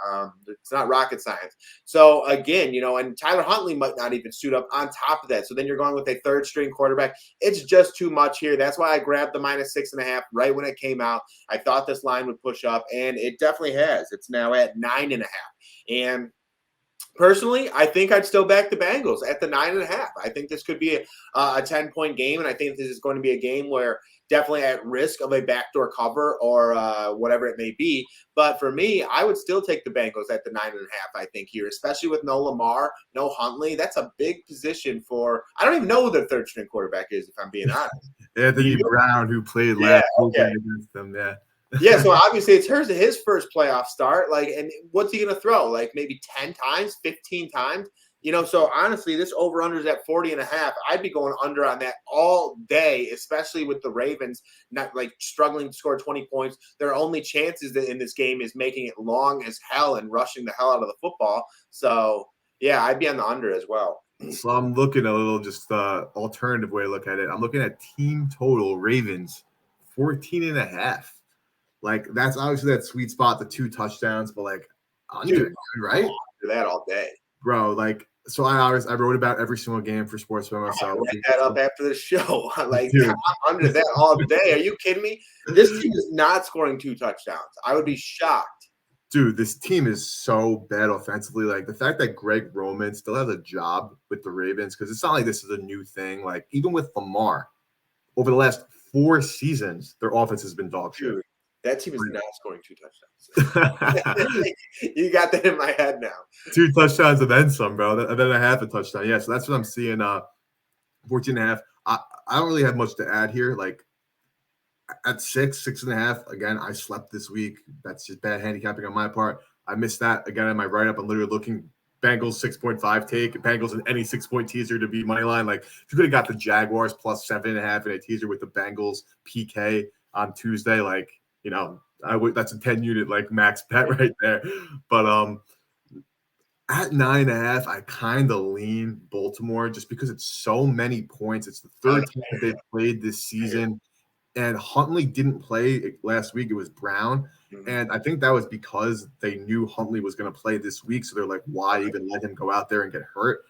It's not rocket science. So again, and Tyler Huntley might not even suit up on top of that. So then you're going with a third string quarterback. It's just too much here. That's why I grabbed the -6.5 right when it came out. I thought this line would push up, and it definitely has. It's now at 9.5. And personally, I think I'd still back the Bengals at the 9.5. I think this could be a 10-point game, and I think this is going to be a game where definitely at risk of a backdoor cover or whatever it may be. But for me, I would still take the Bengals at the 9.5. I think here, especially with no Lamar, no Huntley, that's a big position for. I don't even know who their third string quarterback is, if I'm being honest. Anthony Brown, who played last weekend against them. Yeah. Yeah, so obviously it's his first playoff start. And what's he going to throw? Maybe 10 times, 15 times? So honestly, this over-under is at 40.5. I'd be going under on that all day, especially with the Ravens not struggling to score 20 points. Their only chances in this game is making it long as hell and rushing the hell out of the football. So, yeah, I'd be on the under as well. So I'm looking a little just alternative way to look at it. I'm looking at team total Ravens 14.5. That's obviously that sweet spot, the 2 touchdowns, but under, right? After that all day, bro. So I wrote about every single game for Sports by myself. Write that up after the show. I'm under that all day. Are you kidding me? This team is not scoring 2 touchdowns. I would be shocked. Dude, this team is so bad offensively. The fact that Greg Roman still has a job with the Ravens, because it's not like this is a new thing. Even with Lamar, over the last 4 seasons, their offense has been dog shit. Dude, that team is not scoring 2 touchdowns. You got that in my head now. 2 touchdowns and then some, bro. And then a half a touchdown. Yeah, so that's what I'm seeing. 14.5. I don't really have much to add here. At 6.5. Again, I slept this week. That's just bad handicapping on my part. I missed that. Again, in my write-up, I'm literally looking Bengals 6.5 take, Bengals in any 6-point teaser to be money line. If you could have got the Jaguars plus 7.5 in a teaser with the Bengals PK on Tuesday, that's a 10-unit max bet right there. But at 9.5, I kind of lean Baltimore just because it's so many points. It's the third time that they've played this season, and Huntley didn't play last week. It was Brown, and I think that was because they knew Huntley was going to play this week. So they're like, why even let him go out there and get hurt?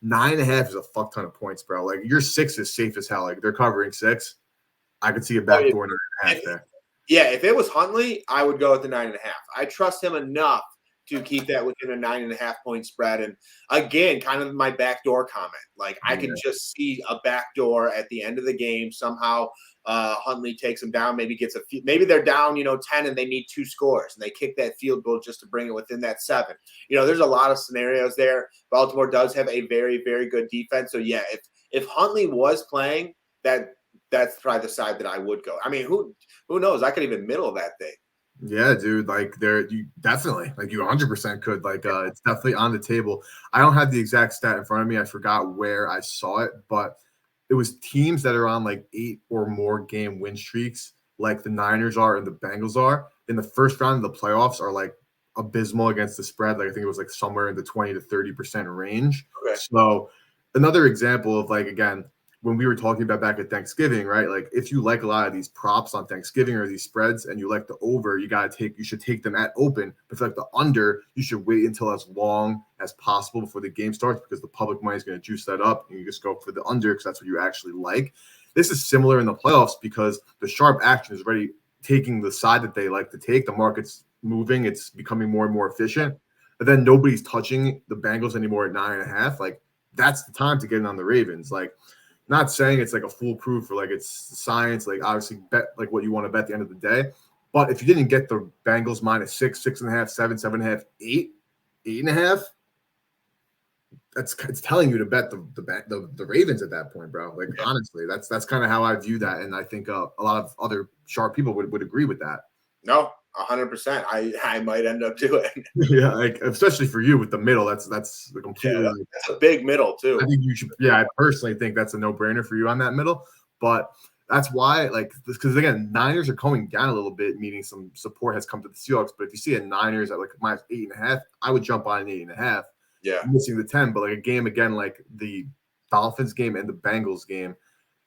9.5 is a fuck ton of points, bro. Your 6 is safe as hell. They're covering 6. I could see a backdoor 9.5 there. Yeah, if it was Huntley, I would go with the 9.5. I trust him enough to keep that within a 9.5-point spread. And again, kind of my backdoor comment. I could just see a backdoor at the end of the game. Somehow Huntley takes them down, maybe gets maybe they're down, 10 and they need 2 scores and they kick that field goal just to bring it within that 7. There's a lot of scenarios there. Baltimore does have a very, very good defense. So yeah, if Huntley was playing, that's probably the side that I would go. I mean, who knows? I could even middle that thing. Yeah, dude. You definitely, you 100% could. It's definitely on the table. I don't have the exact stat in front of me. I forgot where I saw it, but it was teams that are on 8 or more game win streaks, like the Niners are and the Bengals are, in the first round of the playoffs are abysmal against the spread. I think it was somewhere in the 20 to 30% range. Okay. So another example of again, when we were talking about back at Thanksgiving, right? If you like a lot of these props on Thanksgiving or these spreads and you like the over, you should take them at open. But for the under, you should wait until as long as possible before the game starts, because the public money is going to juice that up, and you just go for the under because that's what you actually like. This is similar in the playoffs because the sharp action is already taking the side that they like to take. The market's moving. It's becoming more and more efficient. But then nobody's touching the Bengals anymore at 9.5. That's the time to get in on the Ravens. Not saying it's a foolproof or it's science, obviously bet what you want to bet at the end of the day. But if you didn't get the Bengals -6, 6.5, 7, 7.5, 8, 8.5, it's telling you to bet the Ravens at that point, bro. Honestly, that's kind of how I view that. And I think a lot of other sharp people would agree with that. No, 100%. I might end up doing. Yeah, especially for you with the middle. That's the completely. Yeah, that's a big middle too. I think you should. Yeah, I personally think that's a no-brainer for you on that middle. But That's why, like, because again, Niners are coming down a little bit, meaning some support has come to the Seahawks. But if you see a Niners at like minus 8.5, I would jump on an 8.5. Yeah. Missing the 10, but like a game again, like the Dolphins game and the Bengals game,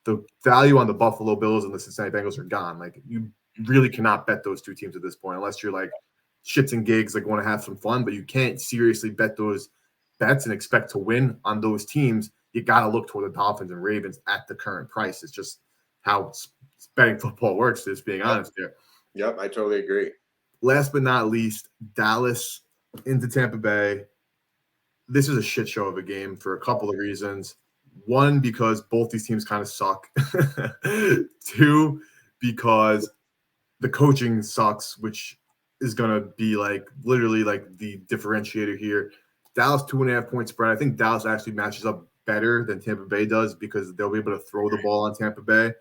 the value on the Buffalo Bills and the Cincinnati Bengals are gone. Like you really cannot bet those two teams at this point, unless you're like shits and gigs, like want to have some fun, but you can't seriously bet those bets and expect to win on those teams. You got to look toward the Dolphins and Ravens at the current price. It's just how betting football works, just being honest here. Yep, I totally agree. Last but not least, Dallas into Tampa Bay. This is a shit show of a game for a couple of reasons. One, because both these teams kind of suck. Two, because the coaching sucks, which is going to be like literally like the differentiator here. Dallas 2.5-point spread. I think Dallas actually matches up better than Tampa Bay does because they'll be able to throw the ball on Tampa Bay.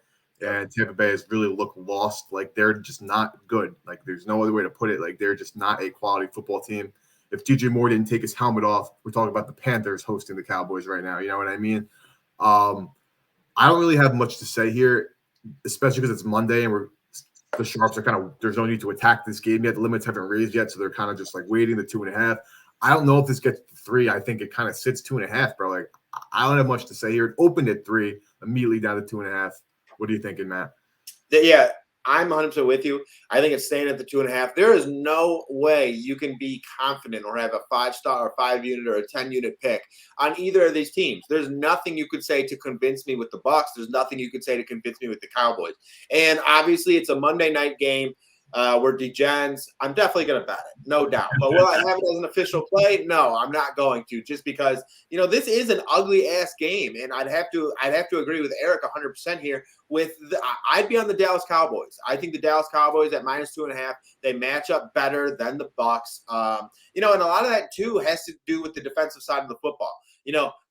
And Tampa Bay has really looked lost. Like they're just not good. Like there's no other way to put it. Like they're just not a quality football team. If DJ Moore didn't take his helmet off, we're talking about the Panthers hosting the Cowboys right now. You know what I mean? I don't really have much to say here, especially because it's Monday and the Sharps are kind of, there's no need to attack this game yet. The limits haven't raised yet, so they're kind of just like waiting the 2.5. I don't know if this gets to 3. I think it kind of sits 2.5, bro. Like I don't have much to say here. It opened at 3, immediately down to 2.5. What are you thinking, Matt? Yeah, I'm 100% with you. I think it's staying at the 2.5. There is no way you can be confident or have a 5-star or 5-unit or a 10-unit pick on either of these teams. There's nothing you could say to convince me with the Bucks. There's nothing you could say to convince me with the Cowboys. And obviously, it's a Monday night game. We're degens. I'm definitely going to bet it, no doubt. But will I have it as an official play? No, I'm not going to, just because this is an ugly ass game, and I'd have to agree with Eric 100% here. I'd be on the Dallas Cowboys. I think the Dallas Cowboys at minus 2.5, they match up better than the Bucks. And a lot of that too has to do with the defensive side of the football.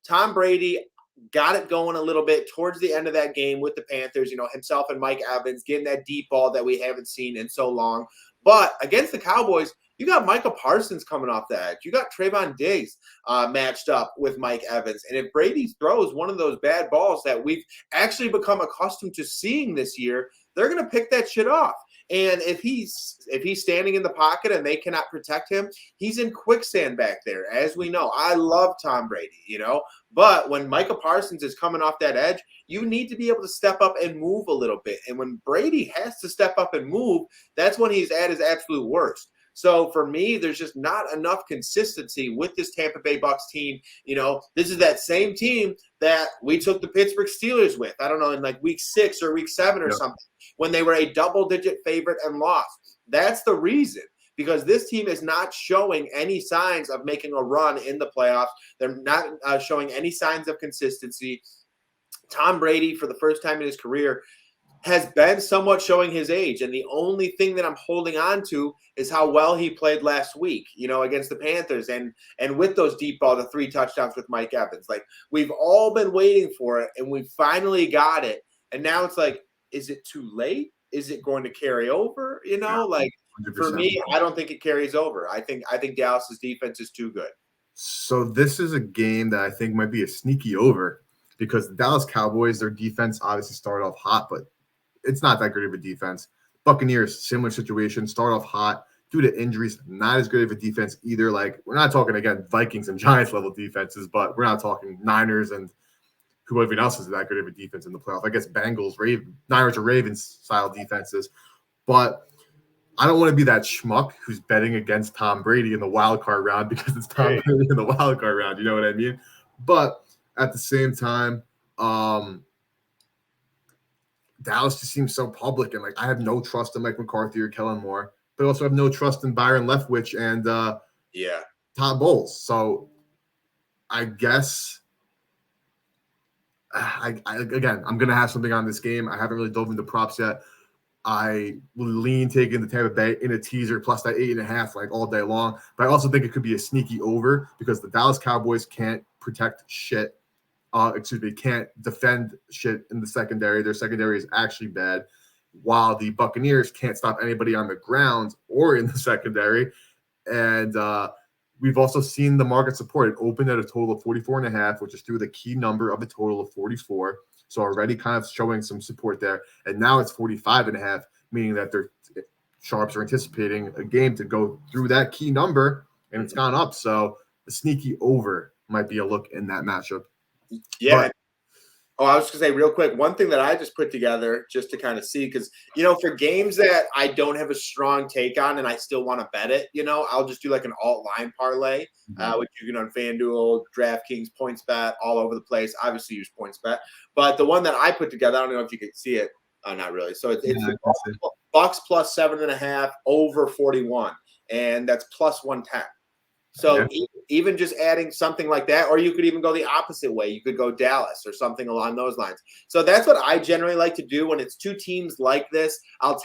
Tom Brady got it going a little bit towards the end of that game with the Panthers, himself and Mike Evans getting that deep ball that we haven't seen in so long. But against the Cowboys, you got Micah Parsons coming off the edge. You got Trayvon Diggs matched up with Mike Evans. And if Brady throws one of those bad balls that we've actually become accustomed to seeing this year, they're going to pick that shit off. And if he's standing in the pocket and they cannot protect him, he's in quicksand back there, as we know. I love Tom Brady, but when Micah Parsons is coming off that edge, you need to be able to step up and move a little bit. And when Brady has to step up and move, that's when he's at his absolute worst. So for me, there's just not enough consistency with this Tampa Bay Bucks team. This is that same team that we took the Pittsburgh Steelers with, I don't know, in like week 6 or week 7 or something, when they were a double-digit favorite and lost. That's the reason, because this team is not showing any signs of making a run in the playoffs. They're not showing any signs of consistency. Tom Brady, for the first time in his career, has been somewhat showing his age. And the only thing that I'm holding on to is how well he played last week, against the Panthers and with those deep ball, the 3 touchdowns with Mike Evans. Like, we've all been waiting for it, and we finally got it. And now it's like, is it too late? Is it going to carry over? Like 100%. For me, I don't think it carries over. I think Dallas's defense is too good. So this is a game that I think might be a sneaky over, because the Dallas Cowboys, their defense obviously started off hot, but it's not that great of a defense. Buccaneers, similar situation, start off hot due to injuries, not as good of a defense either. Like, we're not talking, again, Vikings and Giants level defenses, but we're not talking Niners and whoever else is that good of a defense in the playoff. I guess Bengals, Niners or Ravens style defenses. But I don't want to be that schmuck who's betting against Tom Brady in the wild card round because it's Tom Brady in the wild card round. You know what I mean? But at the same time, Dallas just seems so public, and like I have no trust in Mike McCarthy or Kellen Moore, but I also have no trust in Byron Leftwich and Todd Bowles. So I guess again, I'm gonna have something on this game. I haven't really dove into props yet. I will lean taking the Tampa Bay in a teaser plus that 8.5 like all day long. But I also think it could be a sneaky over because the Dallas Cowboys can't protect shit. Can't defend shit in the secondary. Their secondary is actually bad, while the Buccaneers can't stop anybody on the ground or in the secondary. And we've also seen the market support. It opened at a total of 44.5, which is through the key number of a total of 44. So already kind of showing some support there. And now it's 45.5, meaning that their sharps are anticipating a game to go through that key number, and it's gone up. So the sneaky over might be a look in that matchup. Yeah. I was just going to say real quick, one thing that I just put together just to kind of see, because, for games that I don't have a strong take on and I still want to bet it, I'll just do like an alt line parlay, which you can on FanDuel, DraftKings, PointsBet, all over the place. Obviously use PointsBet. But the one that I put together, I don't know if you can see it. Not really. So it's Bucks plus 7.5 over 41, and that's plus 110. So even just adding something like that, or you could even go the opposite way. You could go Dallas or something along those lines. So that's what I generally like to do when it's two teams like this. I'll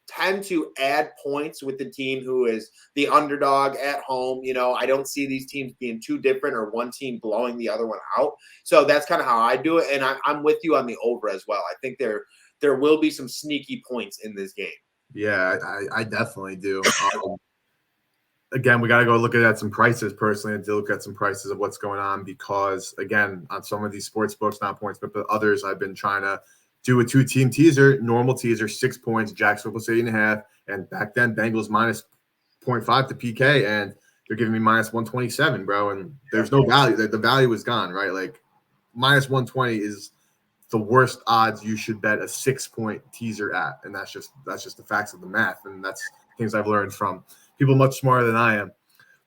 tend to add points with the team who is the underdog at home. I don't see these teams being too different or one team blowing the other one out. So that's kind of how I do it. And I'm with you on the over as well. I think there will be some sneaky points in this game. Yeah, I definitely do. Again, we got to go look at some prices personally and to look at some prices of what's going on because, again, on some of these sports books, not points, but others, I've been trying to do a 2-team teaser, normal teaser, 6 points, Jacksonville plus 8.5. And back then, Bengals minus 0.5 to PK, and they're giving me minus 127, bro. And there's no value. The value is gone, right? Like, minus 120 is the worst odds you should bet a 6-point teaser at. And that's just the facts of the math. And that's things I've learned from people much smarter than I am.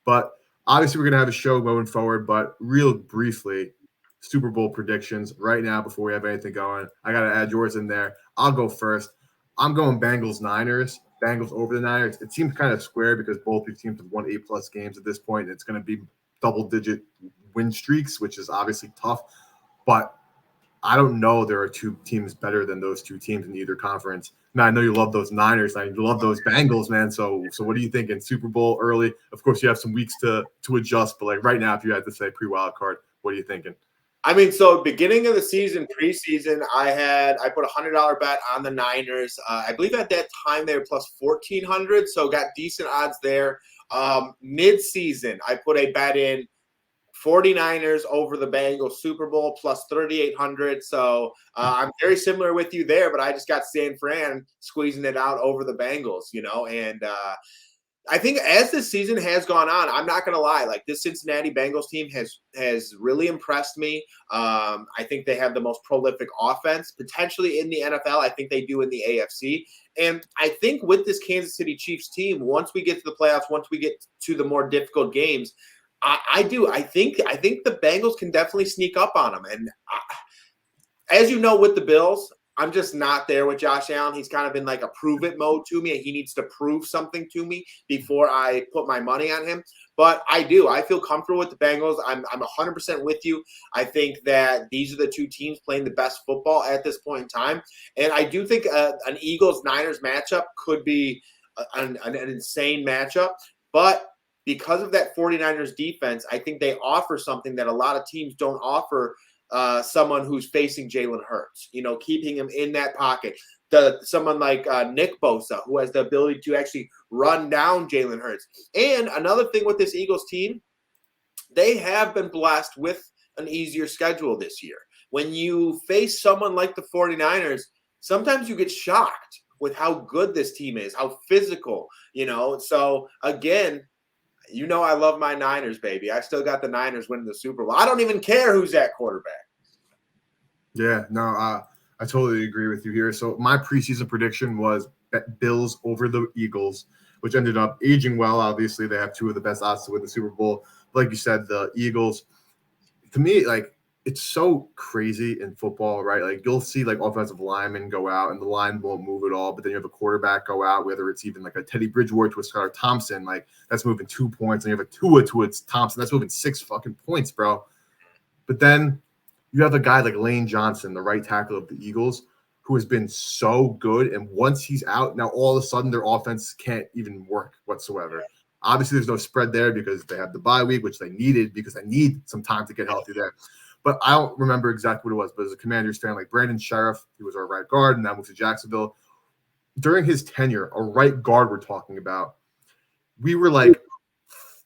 But obviously we're going to have a show going forward, but real briefly, Super Bowl predictions right now before we have anything going. I got to add yours in there. I'll go first. I'm going Bengals-Niners. Bengals over the Niners. It seems kind of square because both these teams have won 8+ games at this point. It's going to be double-digit win streaks, which is obviously tough. But I don't know there are two teams better than those two teams in either conference. Now, I know you love those Niners. I love those Bengals, man. So what are you thinking? Super Bowl early? Of course, you have some weeks to adjust. But, like, right now, if you had to say pre-wild card, what are you thinking? I mean, so beginning of the season, preseason, I put a $100 bet on the Niners. I believe at that time they were plus 1,400, so got decent odds there. Mid-season, I put a bet in 49ers over the Bengals Super Bowl plus 3,800. So I'm very similar with you there, but I just got San Fran squeezing it out over the Bengals, and I think as this season has gone on, I'm not going to lie, like this Cincinnati Bengals team has really impressed me. I think they have the most prolific offense potentially in the NFL. I think they do in the AFC. And I think with this Kansas City Chiefs team, once we get to the playoffs, once we get to the more difficult games, I think the Bengals can definitely sneak up on them. And as you know, with the Bills, I'm just not there with Josh Allen. He's kind of in like a prove it mode to me. He needs to prove something to me before I put my money on him. But I feel comfortable with the Bengals. I'm 100% with you. I think that these are the two teams playing the best football at this point in time. And I do think an Eagles-Niners matchup could be an insane matchup. But because of that 49ers defense, I think they offer something that a lot of teams don't offer. Someone who's facing Jalen Hurts, keeping him in that pocket. Someone like Nick Bosa, who has the ability to actually run down Jalen Hurts. And another thing with this Eagles team, they have been blessed with an easier schedule this year. When you face someone like the 49ers, sometimes you get shocked with how good this team is, how physical, So, again, I love my Niners, baby. I still got the Niners winning the Super Bowl. I don't even care who's at quarterback. Yeah, no, I totally agree with you here. So my preseason prediction was Bills over the Eagles, which ended up aging well. Obviously, they have two of the best odds to win the Super Bowl. Like you said, the Eagles, to me, like, it's so crazy in football, right? Like, you'll see like offensive linemen go out and the line won't move at all, but then you have a quarterback go out, whether it's even like a Teddy Bridgewater to a Skylar Thompson, like that's moving 2 points, and you have a Tua to its Thompson, that's moving 6 fucking points, bro. But then you have a guy like Lane Johnson, the right tackle of the Eagles, who has been so good, and once he's out, now all of a sudden their offense can't even work whatsoever. Obviously, there's no spread there because they have the bye week, which they needed because they need some time to get healthy there. But I don't remember exactly what it was. But as a Commanders fan, like Brandon Sheriff, he was our right guard, and now moved to Jacksonville. During his tenure, a right guard we're talking about, we were like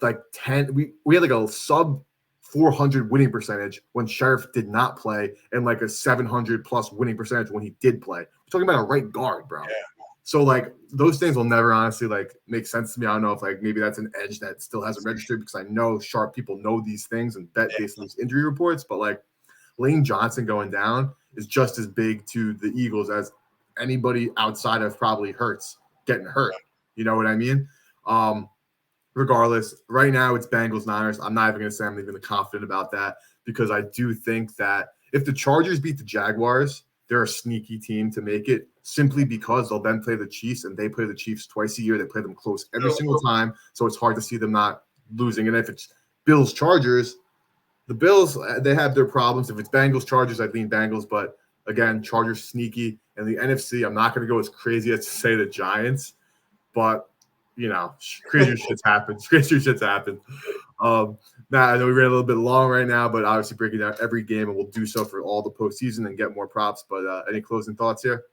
like 10. We had like a sub 400 winning percentage when Sheriff did not play, and like a 700 plus winning percentage when he did play. We're talking about a right guard, bro. Yeah. So like those things will never honestly like make sense to me. I don't know if like maybe that's an edge that still hasn't registered, because I know sharp people know these things and bet based on these injury reports. But like Lane Johnson going down is just as big to the Eagles as anybody outside of probably Hurts getting hurt. You know what I mean? Regardless, right now it's Bengals Niners. I'm not even going to say I'm even confident about that, because I do think that if the Chargers beat the Jaguars, they're a sneaky team to make it, simply because they'll then play the Chiefs, and they play the Chiefs twice a year. They play them close every single time, so it's hard to see them not losing. And if it's Bills Chargers, the Bills, they have their problems. If it's Bengals Chargers, I'd lean Bengals, but again, Chargers sneaky. And the NFC, I'm not going to go as crazy as to say the Giants, but you know, crazier shit's happened. Crazier shit's happened. Matt, I know we ran a little bit long right now, but obviously breaking down every game, and we'll do so for all the postseason and get more props. But any closing thoughts here?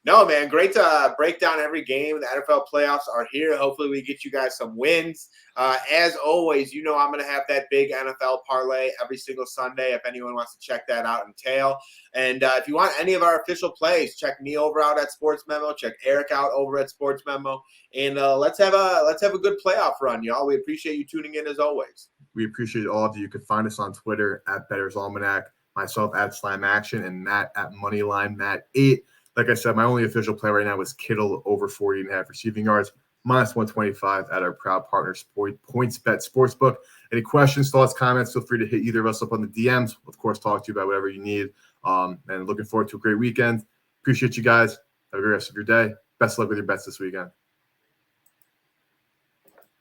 No, man, great to break down every game. The NFL playoffs are here. Hopefully we get you guys some wins. As always, you know I'm going to have that big NFL parlay every single Sunday if anyone wants to check that out and tail. And if you want any of our official plays, check me over out at Sports Memo. Check Eric out over at Sports Memo. And let's have a good playoff run, y'all. We appreciate you tuning in as always. We appreciate all of you. You can find us on Twitter at Bettor's Almanac, myself at Slam Action, and Matt at Moneyline Matt8. Like I said, my only official play right now is Kittle over 40.5 receiving yards, minus 125 at our proud partner, PointsBet Sportsbook. Any questions, thoughts, comments, feel free to hit either of us up on the DMs. Of course, talk to you about whatever you need. And looking forward to a great weekend. Appreciate you guys. Have a great rest of your day. Best of luck with your bets this weekend.